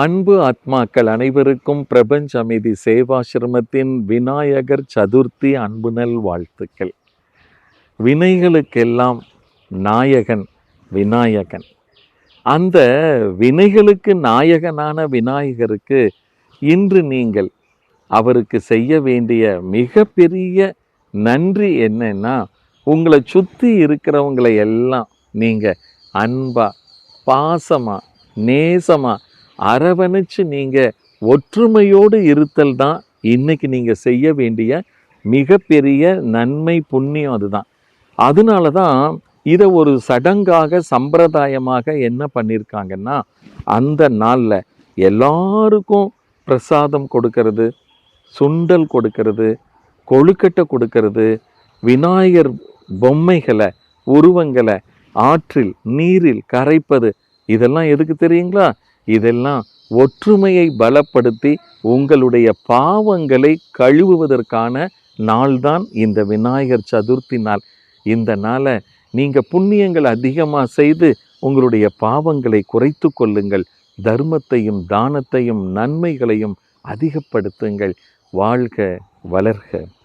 அன்பு ஆத்மாக்கள் அனைவருக்கும் பிரபஞ்ச அமைதி சேவாசிரமத்தின் விநாயகர் சதுர்த்தி அன்புநல் வாழ்த்துக்கள். வினைகளுக்கெல்லாம் நாயகன் விநாயகன். அந்த வினைகளுக்கு நாயகனான விநாயகருக்கு இன்று நீங்கள் அவருக்கு செய்ய வேண்டிய மிகப்பெரிய நன்றி என்னன்னா, உங்களை சுற்றி இருக்கிறவங்களை எல்லாம் நீங்கள் அன்பா, பாசமா, நேசமா அரவணைச்சு நீங்கள் ஒற்றுமையோடு இருத்தல் தான் இன்னைக்கு நீங்கள் செய்ய வேண்டிய மிகப்பெரிய நன்மை, புண்ணியம். அதுதான். அதனால தான் இதை ஒரு சடங்காக சம்பிரதாயமாக என்ன பண்ணியிருக்காங்கன்னா, அந்த நாளில் எல்லாருக்கும் பிரசாதம் கொடுக்கறது, சுண்டல் கொடுக்கறது, கொழுக்கட்டை கொடுக்கறது, விநாயகர் பொம்மைகளை, உருவங்களை ஆற்றில் நீரில் கரைப்பது, இதெல்லாம் எதுக்கு தெரியுங்களா? இதெல்லாம் ஒற்றுமையை பலப்படுத்தி உங்களுடைய பாவங்களை கழுவுவதற்கான நாள்தான் இந்த விநாயகர் சதுர்த்தி நாள். இந்த நாளை நீங்கள் புண்ணியங்கள் அதிகமாக செய்து உங்களுடைய பாவங்களை குறைத்து கொள்ளுங்கள். தர்மத்தையும் தானத்தையும் நன்மைகளையும் அதிகப்படுத்துங்கள். வாழ்க வளர்க.